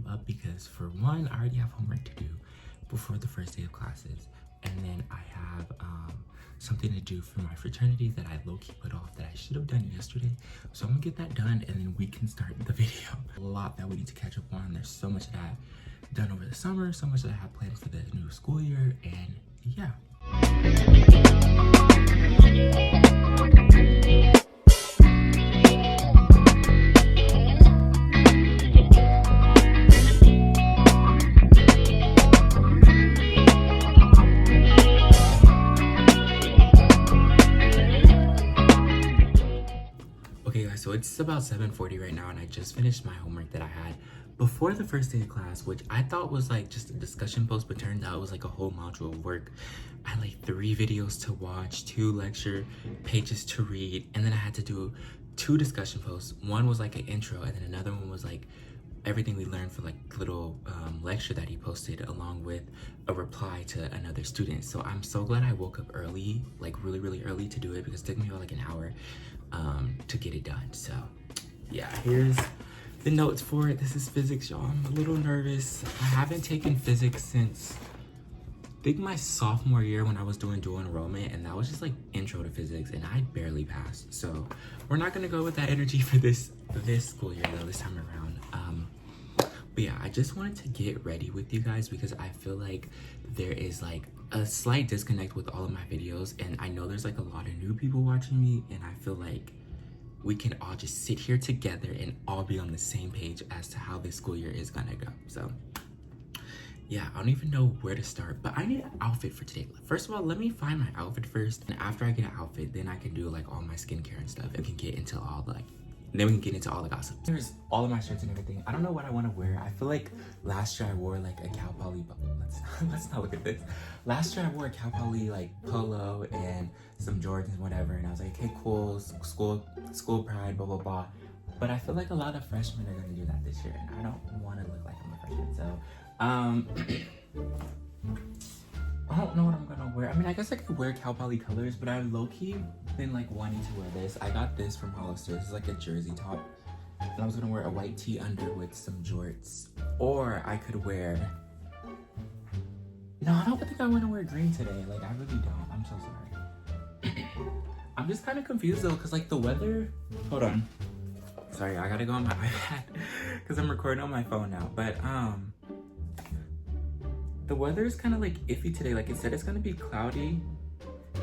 am up because for one, I already have homework to do before the first day of classes. And then I have something to do for my fraternity that I low-key put off that I should have done yesterday. So I'm gonna get that done and then we can start the video. A lot that we need to catch up on. There's so much that I've done over the summer, so much that I have planned for the new school year, and yeah. Okay guys, so it's about 7:40 right now and I just finished my homework that I had before the first day of class, which I thought was like just a discussion post, but turned out it was like a whole module of work. I had like 3 videos to watch, 2 lecture pages to read, and then I had to do 2 discussion posts. One was like an intro and then another one was like everything we learned for like little lecture that he posted along with a reply to another student. So I'm so glad I woke up early, like really early to do it, because it took me about like an hour to get it done. So yeah, here's the notes for it. This is physics, y'all. I'm a little nervous. I haven't taken physics since I think my sophomore year when I was doing dual enrollment, and that was just like intro to physics and I barely passed. So we're not gonna go with that energy for this school year though, this time around. But yeah, I just wanted to get ready with you guys because I feel like there is like a slight disconnect with all of my videos, and I know there's like a lot of new people watching me, and I feel like we can all just sit here together and all be on the same page as to how this school year is gonna go. So yeah, I don't even know where to start, but I need an outfit for today. First of all, let me find my outfit first, and after I get an outfit, then I can do like all my skincare and stuff. And we can get into all the gossip. Here's all of my shirts and everything. I don't know what I want to wear. I feel like last year I wore like a Cal Poly, let's not look at this. Last year I wore a Cal Poly like polo and some Jordans, whatever, and I was like, okay, cool, school pride, blah, blah, blah. But I feel like a lot of freshmen are gonna do that this year, and I don't want to look like I'm a freshman, so I don't know what I'm gonna wear. I mean, I guess I could wear Cal Poly colors, but I've low-key been like wanting to wear this. I got this from Hollister. This is like a jersey top, and I was gonna wear a white tee under with some jorts, or I could wear, no, I don't think I want to wear green today. Like, I really don't. I'm so sorry. I'm just kind of confused though, because like the weather, hold on, sorry, I gotta go on my iPad because I'm recording on my phone now. But the weather is kind of like iffy today. Like it said it's gonna be cloudy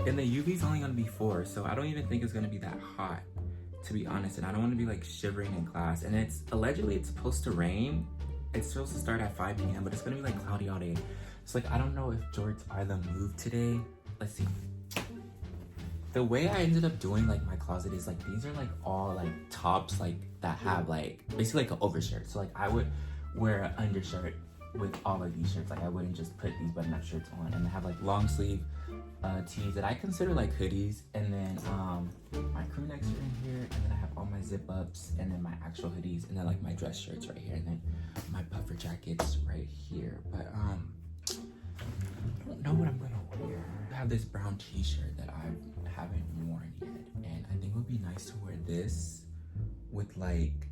and the UV's only gonna be 4, so I don't even think it's gonna be that hot, to be honest. And I don't want to be like shivering in class, and it's allegedly supposed to rain. It's supposed to start at 5 p.m. but it's gonna be like cloudy all day. So like I don't know if jorts are the move today. Let's see. The way I ended up doing like my closet is like these are like all like tops like that have like basically like an overshirt. So like I would wear an undershirt with all of these shirts. Like I wouldn't just put these button-up shirts on, and I have like long sleeve tees that I consider like hoodies, and then my crew necks are in here, and then I have all my zip ups, and then my actual hoodies, and then like my dress shirts right here, and then my puffer jackets right here. But I don't know what I'm gonna wear. I have this brown t-shirt that I haven't worn yet, and I think it would be nice to wear this with like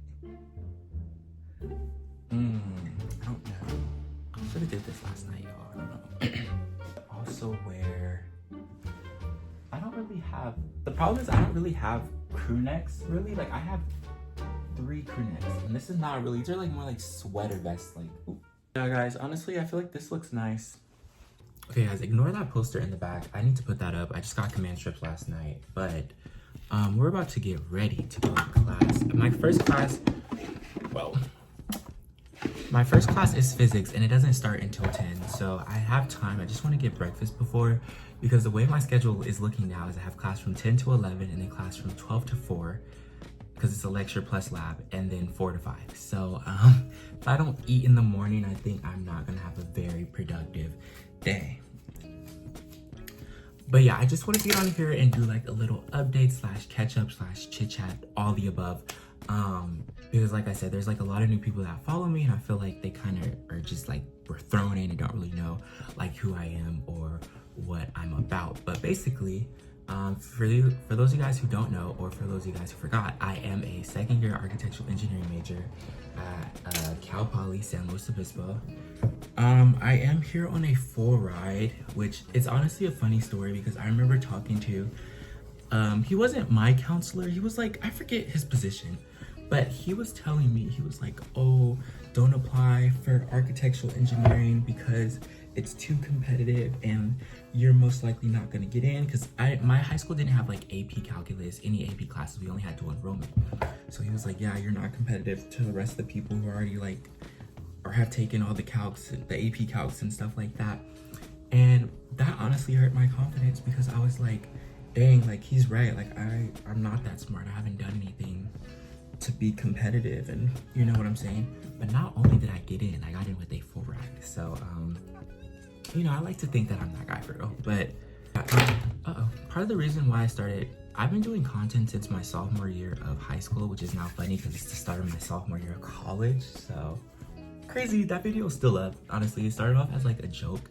I don't know. I should have did this last night, y'all. I don't know. Also wear, I don't really have, the problem is I don't really have crew necks, really. Like I have 3 crew necks, and this is not really, these are like more like sweater vests, like, ooh. Yeah guys, honestly, I feel like this looks nice. Okay guys, ignore that poster in the back. I need to put that up. I just got command strips last night, but we're about to get ready to go to class. My first class is physics, and it doesn't start until 10, so I have time. I just want to get breakfast before, because the way my schedule is looking now is I have class from 10 to 11 and then class from 12 to 4 because it's a lecture plus lab, and then 4 to 5. So if I don't eat in the morning, I think I'm not gonna have a very productive day. But yeah, I just want to get on here and do like a little update / catch up / chit chat, all the above. Because like I said, there's like a lot of new people that follow me, and I feel like they kind of are just like, we're thrown in and don't really know like who I am or what I'm about. But basically, For those of you guys who don't know, or for those of you guys who forgot, I am a second year architectural engineering major at Cal Poly San Luis Obispo. I am here on a full ride, which is honestly a funny story because I remember talking to, he wasn't my counselor, he was like, I forget his position, but he was telling me, he was like, oh, don't apply for architectural engineering because it's too competitive and you're most likely not going to get in, because my high school didn't have like AP calculus, any AP classes, we only had dual enrollment. So he was like, yeah, you're not competitive to the rest of the people who are already like, or have taken all the calcs, the AP calcs and stuff like that. And that honestly hurt my confidence because I was like, dang, like he's right, like I'm not that smart, I haven't done anything to be competitive, and you know what I'm saying. But not only did I get in, I got in with a full ride. So you know, I like to think that I'm that guy for real. But part of the reason why I've been doing content since my sophomore year of high school, which is now funny because it's the start of my sophomore year of college. So crazy, that video is still up. Honestly, it started off as like a joke,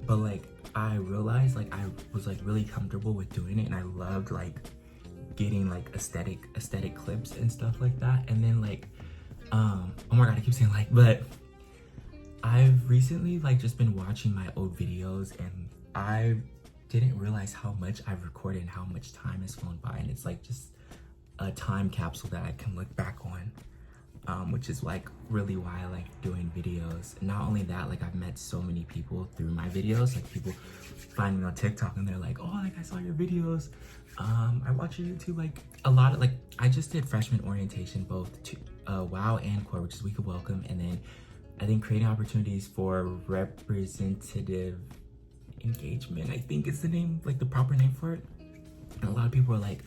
but like I realized like I was like really comfortable with doing it, and I loved like getting like aesthetic clips and stuff like that. And then like oh my god, I keep saying like, but I've recently like just been watching my old videos, and I didn't realize how much I've recorded and how much time has flown by, and it's like just a time capsule that I can look back on, which is like really why I like doing videos. And not only that, like I've met so many people through my videos, like people find me on TikTok and they're like, oh, like I saw your videos, I watch your YouTube. Like a lot of like, I just did freshman orientation, both to WOW and core, which is Week of Welcome, and then I think creating opportunities for representative engagement, I think is the name, like the proper name for it. And a lot of people are like,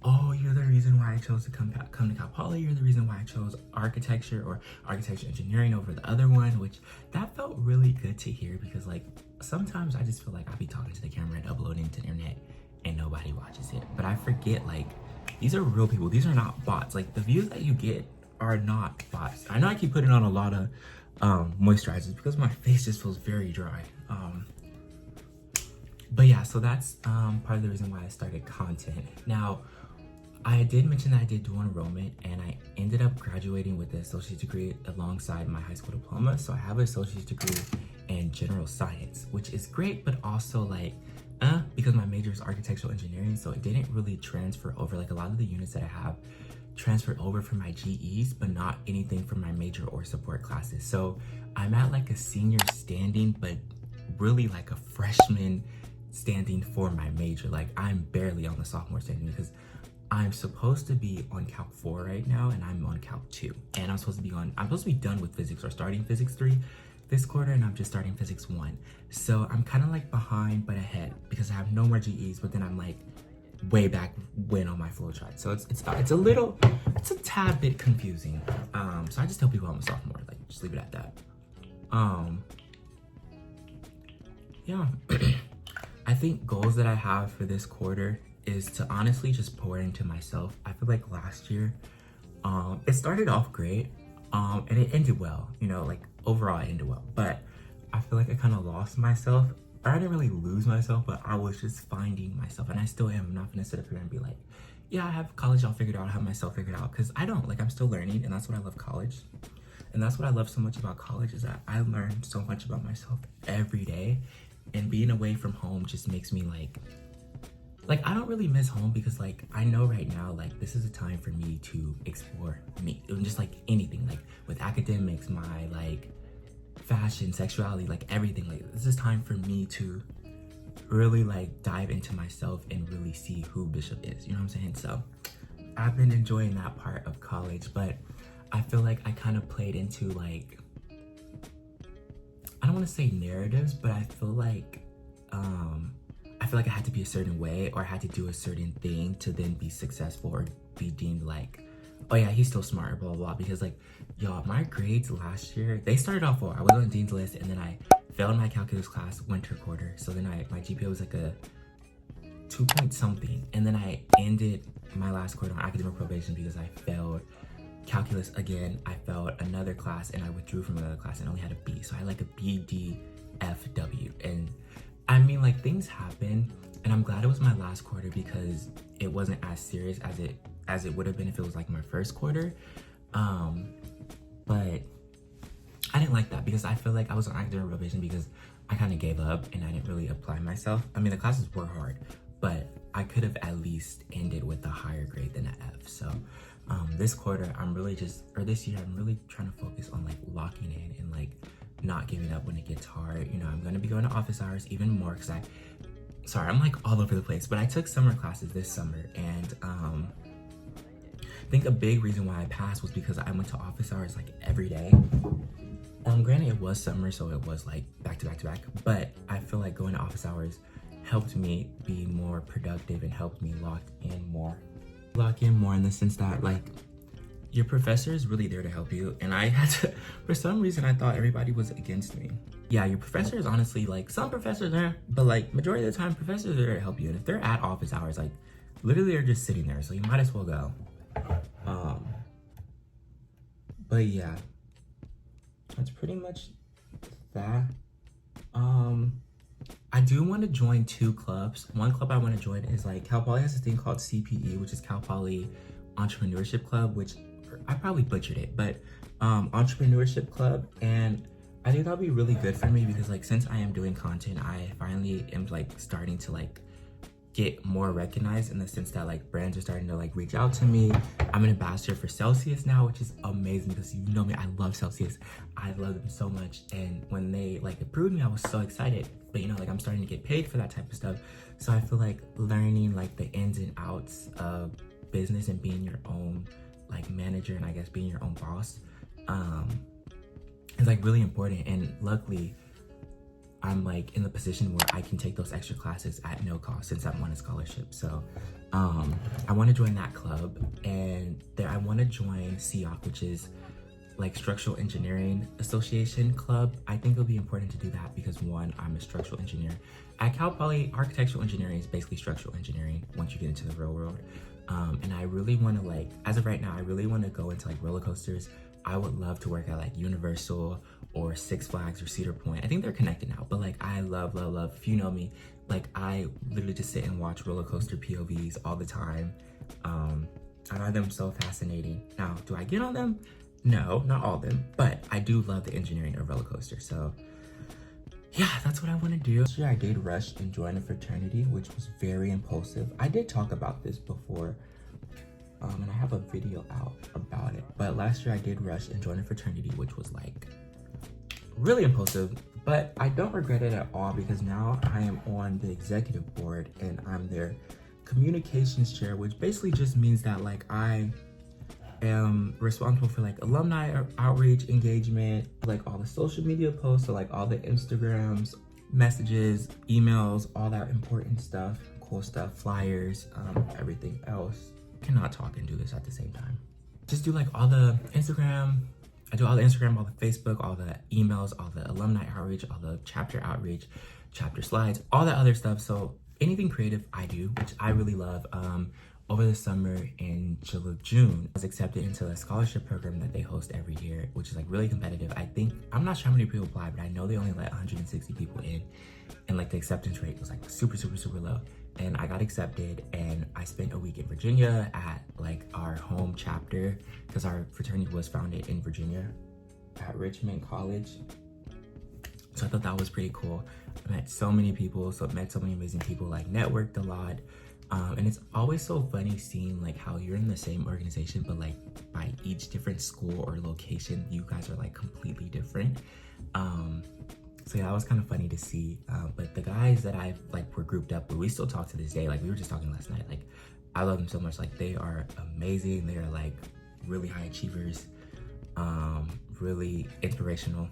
oh, you're the reason why I chose to come to Cal Poly, you're the reason why I chose architecture or architecture engineering over the other one, which that felt really good to hear, because like sometimes I just feel like I'll be talking to the camera and uploading to the internet and nobody watches it. But I forget, like, these are real people, these are not bots. Like the views that you get are not bots. I know I keep putting on a lot of moisturizers because my face just feels very dry. But yeah, so that's part of the reason why I started content. Now, I did mention that I did dual enrollment, and I ended up graduating with an associate's degree alongside my high school diploma. So I have an associate's degree in general science, which is great, but also like, because my major is architectural engineering, so it didn't really transfer over. Like a lot of the units that I have transferred over from my GEs, but not anything from my major or support classes. So I'm at like a senior standing, but really like a freshman standing for my major. Like I'm barely on the sophomore standing because I'm supposed to be on Calc 4 right now, and I'm on Calc 2. And I'm supposed to be done with physics, or starting physics 3 this quarter, and I'm just starting physics 1. So I'm kind of like behind but ahead because I have no more GEs, but then I'm like way back when on my flow chart. So it's a tad bit confusing. So I just tell people I'm a sophomore, like just leave it at that. Yeah. I think goals that I have for this quarter is to honestly just pour into myself. I feel like last year, it started off great, and it ended well, you know, like overall it ended well, but I feel like I kind of lost myself. I didn't really lose myself, but I was just finding myself, and I still am. I'm not gonna sit up here and be like, yeah, I have college all figured out, I have myself figured out, because I don't. Like, I'm still learning, and that's what I love college. And that's what I love so much about college, is that I learn so much about myself every day, and being away from home just makes me like I don't really miss home, because like I know right now, like this is a time for me to explore me, just like anything, like with academics, my like fashion, sexuality, like everything. Like this is time for me to really like dive into myself and really see who Bishop is, you know what I'm saying? So I've been enjoying that part of college, but I feel like I kind of played into like, I don't want to say narratives, but I feel like I had to be a certain way, or I had to do a certain thing to then be successful or be deemed like, oh yeah, he's still smart, blah, blah, blah. Because like, y'all, my grades last year, they started off well. I was on Dean's List, and then I failed my calculus class winter quarter. So then my GPA was like a 2 point something. And then I ended my last quarter on academic probation because I failed calculus again. I failed another class, and I withdrew from another class and only had a B. So I had like a B, D, F, W. And I mean, like, things happen, and I'm glad it was my last quarter because it wasn't as serious as it would have been if it was like my first quarter. But I didn't like that because I feel like I was on academic probation because I kind of gave up and I didn't really apply myself. I mean, the classes were hard, but I could have at least ended with a higher grade than an F. So this quarter, this year, I'm really trying to focus on like locking in and like not giving up when it gets hard. You know, I'm gonna be going to office hours even more because I'm like all over the place, but I took summer classes this summer, and I think a big reason why I passed was because I went to office hours like every day. Granted, it was summer, so it was like back to back to back, but I feel like going to office hours helped me be more productive and helped me lock in more in the sense that like your professor is really there to help you. And I had to, for some reason, I thought everybody was against me. Yeah, your professor is honestly like, some professors are, but like majority of the time, professors are there to help you. And if they're at office hours, like literally they're just sitting there, so you might as well go. But yeah, that's pretty much that. I do want to join 2 clubs. One club I want to join is like Cal Poly has this thing called CPE, which is Cal Poly Entrepreneurship Club, which I probably butchered it, but Entrepreneurship Club. And I think that'll be really good for me because like since I am doing content, I finally am like starting to like get more recognized in the sense that like brands are starting to like reach out to me. I'm an ambassador for Celsius now, which is amazing because you know me, I love Celsius. I love them so much. And when they like approved me, I was so excited. But you know, like I'm starting to get paid for that type of stuff. So I feel like learning like the ins and outs of business and being your own like manager and I guess being your own boss is like really important. And luckily, I'm like in the position where I can take those extra classes at no cost since I'm on a scholarship. So I want to join that club, and there I want to join SEOC, which is like Structural Engineering Association club. I think it'll be important to do that because one, I'm a structural engineer. At Cal Poly, architectural engineering is basically structural engineering once you get into the real world. And I really want to like, as of right now, I really want to go into like roller coasters. I would love to work at like Universal or Six Flags or Cedar Point. I think they're connected now, but like I love, if you know me, like I literally just sit and watch roller coaster POVs all the time. I find them so fascinating. Now, do I get on them? No, not all of them, but I do love the engineering of roller coaster. So yeah, that's what I want to do. Last year I did rush and join a fraternity, which was very impulsive. I did talk about this before. And I have a video out about it. But last year I did rush and join a fraternity, which was like really impulsive, but I don't regret it at all because now I am on the executive board and I'm their communications chair, which basically just means that like I am responsible for like alumni outreach, engagement, like all the social media posts, so like all the Instagrams, messages, emails, all that important stuff, cool stuff, flyers, everything else. Cannot talk and do this at the same time. Just do like all the Instagram. I do all the Instagram, all the Facebook, all the emails, all the alumni outreach, all the chapter outreach, chapter slides, all that other stuff. So anything creative I do, which I really love. Over the summer in June, I was accepted into a scholarship program that they host every year, which is like really competitive. I'm not sure how many people apply, but I know they only let 160 people in. And like the acceptance rate was like super low. And I got accepted and I spent a week in Virginia at like our home chapter because our fraternity was founded in Virginia at Richmond College. So I thought that was pretty cool. I met so many people, met so many amazing people, like networked a lot. And it's always so funny seeing like how you're in the same organization, but like by each different school or location, you guys are like completely different. So yeah, that was kind of funny to see. But the guys that I like were grouped up with, we still talk to this day. Like we were just talking last night. Like I love them so much. Like they are amazing. They are like really high achievers, really inspirational,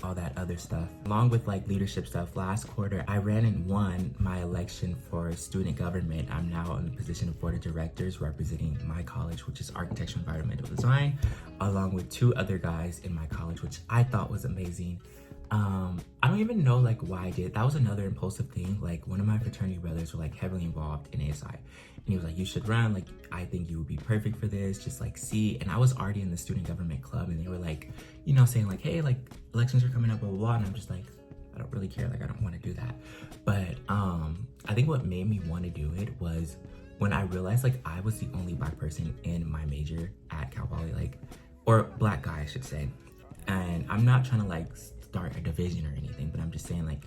all that other stuff. Along with like leadership stuff, last quarter I ran and won my election for student government. I'm now in the position of board of directors representing my college, which is architecture and environmental design, along with 2 other guys in my college, which I thought was amazing. I don't even know like why I did. That was another impulsive thing. Like one of my fraternity brothers were like heavily involved in ASI, and he was like, you should run, like I think you would be perfect for this, just like see. And I was already in the student government club, and they were like, you know, saying like, hey, like elections are coming up, blah blah blah. And I'm just like, I don't really care. Like, I don't want to do that. But I think what made me want to do it was when I realized like I was the only black person in my major at Cal Poly, like, or black guy, I should say. And I'm not trying to like start a division or anything, but I'm just saying like,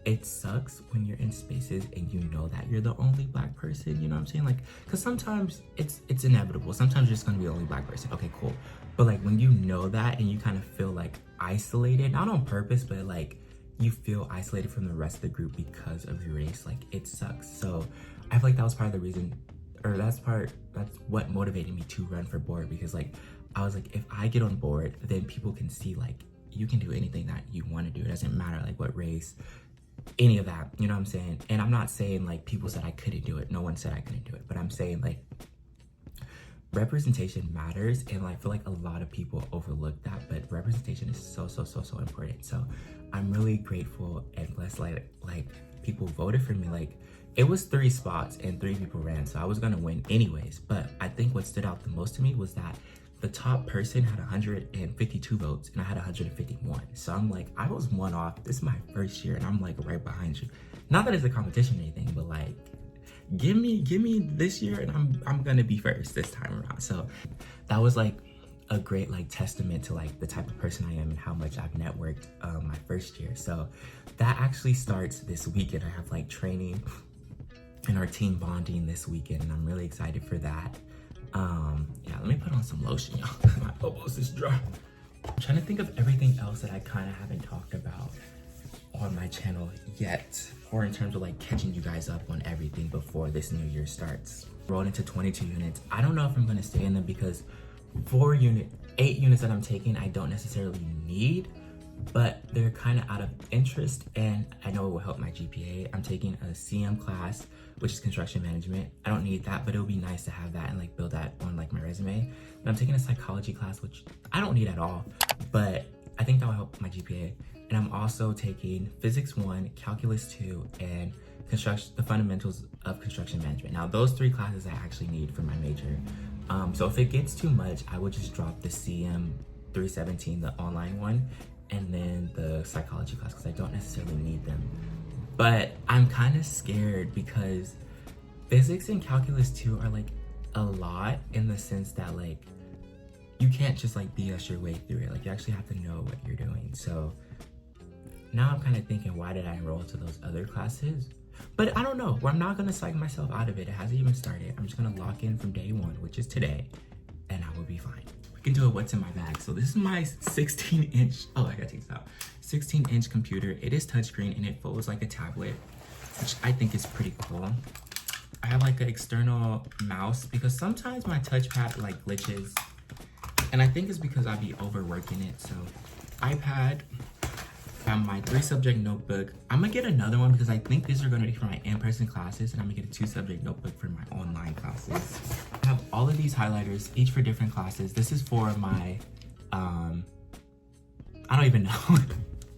it sucks when you're in spaces and you know that you're the only black person, you know what I'm saying? Like, cause sometimes it's inevitable. Sometimes you're just gonna be the only black person. Okay, cool. But like when you know that and you kind of feel like isolated, not on purpose, but like you feel isolated from the rest of the group because of your race, like it sucks. So I feel like that was part of the reason, or that's what motivated me to run for board, because like, I was like, if I get on board, then people can see like, you can do anything that you want to do. It doesn't matter like what race, any of that, you know what I'm saying? And I'm not saying like people said I couldn't do it. No one said I couldn't do it, but I'm saying like representation matters. And I feel like a lot of people overlook that, but representation is so important. So I'm really grateful and blessed, like people voted for me. Like it was 3 spots and 3 people ran, so I was gonna win anyways. But I think what stood out the most to me was that the top person had 152 votes and I had 151. So I'm like, I was 1 off. This is my first year and I'm like right behind you. Not that it's a competition or anything, but like, give me this year and I'm gonna be first this time around. So that was like a great like testament to like the type of person I am and how much I've networked my first year. So that actually starts this weekend. I have like training and our team bonding this weekend and I'm really excited for that. Yeah, let me put on some lotion, y'all. My elbows is dry. I'm trying to think of everything else that I kind of haven't talked about on my channel yet, or in terms of like catching you guys up on everything before this new year starts. Rolled into 22 units. I don't know if I'm gonna stay in them because 8 units that I'm taking, I don't necessarily need, but they're kind of out of interest and I know it will help my GPA. I'm taking a CM class, which is construction management. I don't need that, but it would be nice to have that and like build that on like my resume. And I'm taking a psychology class, which I don't need at all, but I think that will help my GPA. And I'm also taking physics 1, calculus 2, and the fundamentals of construction management. Now those 3 classes I actually need for my major. So if it gets too much, I would just drop the CM 317, the online one, and then the psychology class because I don't necessarily need them. But I'm kind of scared because physics and calculus 2 are like a lot in the sense that like you can't just like BS your way through it. Like you actually have to know what you're doing. So now I'm kind of thinking, why did I enroll to those other classes? But I don't know. Well, I'm not going to psych myself out of it. It hasn't even started. I'm just going to lock in from day 1, which is today, and I will be fine. We can do a what's in my bag. So this is my 16-inch, oh, I gotta take this out. 16-inch computer. It is touchscreen and it folds like a tablet, which I think is pretty cool. I have like an external mouse because sometimes my touchpad like glitches, and I think it's because I be overworking it. So iPad. My 3-subject notebook. I'm gonna get another one because I think these are gonna be for my in-person classes, and I'm gonna get a 2-subject notebook for my online classes. I have all of these highlighters, each for different classes. This is for my, I don't even know. I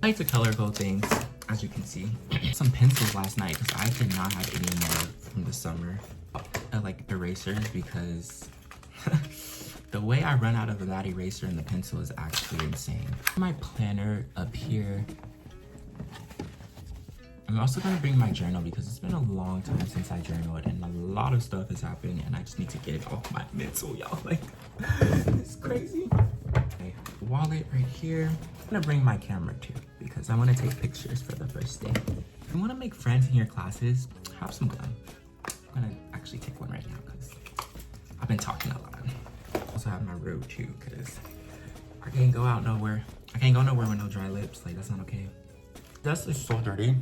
like to color code things, as you can see. Some pencils last night because I did not have any more from the summer. I like erasers because the way I run out of that eraser and the pencil is actually insane. My planner up here. I'm also gonna bring my journal because it's been a long time since I journaled and a lot of stuff is happening and I just need to get it off my mental, y'all. Like, it's crazy. Okay, wallet right here. I'm gonna bring my camera too because I wanna take pictures for the first day. If you wanna make friends in your classes, have some fun. I'm gonna actually take one right now because I've been talking a lot. Also have my robe too because I can't go out nowhere. I can't go nowhere with no dry lips. Like, that's not okay. This is so dirty.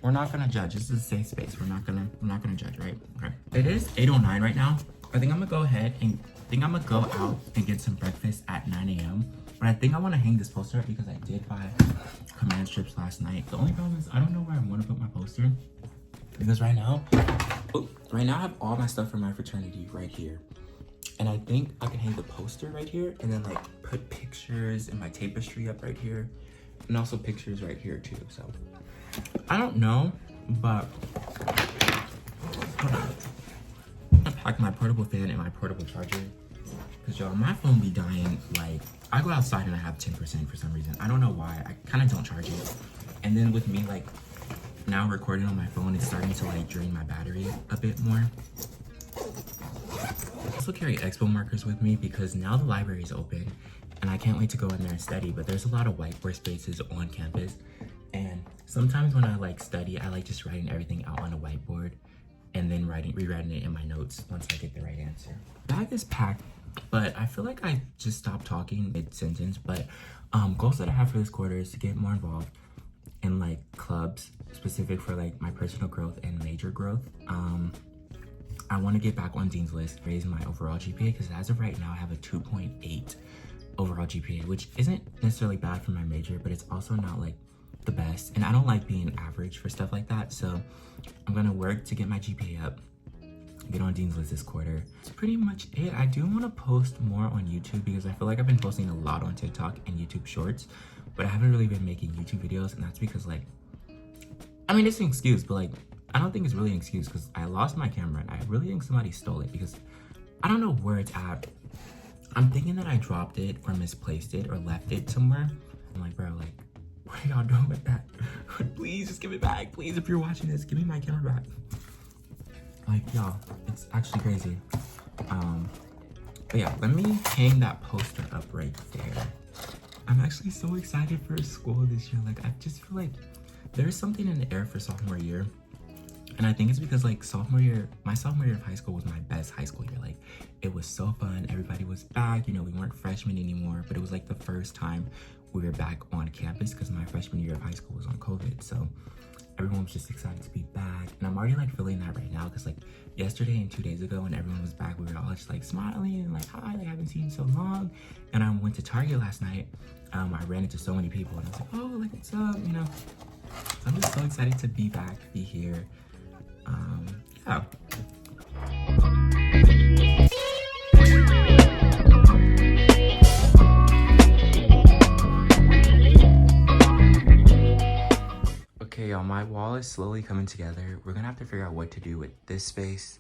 We're not gonna judge. This is a safe space. We're not gonna judge, right? Okay. It is 8:09 right now. I think I'm gonna go ahead and go out and get some breakfast at 9 a.m. But I think I want to hang this poster up because I did buy command strips last night. The only problem is I don't know where I want to put my poster because right now I have all my stuff from my fraternity right here. And I think I can hang the poster right here and then like put pictures and my tapestry up right here and also pictures right here too. So I don't know, but hold on. I'm gonna pack my portable fan and my portable charger because y'all, my phone be dying like I go outside and I have 10% for some reason. I don't know why. I kind of don't charge it. And then with me like now recording on my phone, it's starting to like drain my battery a bit more. I also carry expo markers with me because now the library is open and I can't wait to go in there and study, but there's a lot of whiteboard spaces on campus. And sometimes when I like study, I like just writing everything out on a whiteboard and then rewriting it in my notes once I get the right answer. Bag is packed, but I feel like I just stopped talking mid-sentence. But goals that I have for this quarter is to get more involved in like clubs specific for like my personal growth and major growth. I want to get back on Dean's List, raise my overall GPA, because as of right now I have a 2.8 overall GPA, which isn't necessarily bad for my major, but it's also not like the best, and I don't like being average for stuff like that. So I'm gonna work to get my GPA up, get on Dean's List this quarter. That's pretty much it. I do want to post more on YouTube because I feel like I've been posting a lot on TikTok and YouTube Shorts, but I haven't really been making YouTube videos, and that's because like, I mean, it's an excuse, but like, I don't think it's really an excuse because I lost my camera and I really think somebody stole it because I don't know where it's at. I'm thinking that I dropped it or misplaced it or left it somewhere. I'm like, bro, like, what are y'all doing with that? Please just give it back. Please, if you're watching this, give me my camera back. Like, y'all, it's actually crazy. But yeah, let me hang that poster up right there. I'm actually so excited for school this year. Like, I just feel like there's something in the air for sophomore year. And I think it's because like my sophomore year of high school was my best high school year. Like, it was so fun. Everybody was back. You know, we weren't freshmen anymore, but it was like the first time we were back on campus because my freshman year of high school was on COVID. So everyone was just excited to be back. And I'm already like feeling that right now because like yesterday and 2 days ago when everyone was back, we were all just like smiling and like, hi, like I haven't seen you so long. And I went to Target last night. I ran into so many people and I was like, oh, like what's up, you know? So I'm just so excited to be back, be here. Yeah. Okay, y'all, my wall is slowly coming together. We're gonna have to figure out what to do with this space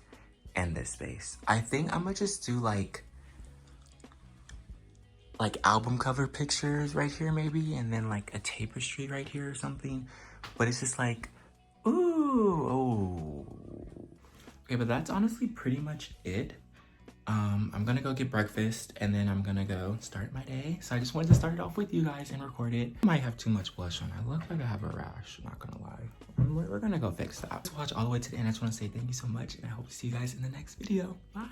and this space. I think I'm gonna just do like album cover pictures right here maybe, and then like a tapestry right here or something. But it's just like, ooh, oh. Okay, but that's honestly pretty much it. I'm gonna go get breakfast and then I'm gonna go start my day. So I just wanted to start it off with you guys and record it. I might have too much blush on. I look like I have a rash, not gonna lie. We're gonna go fix that. Just watch all the way to the end. I just wanna say thank you so much and I hope to see you guys in the next video. Bye.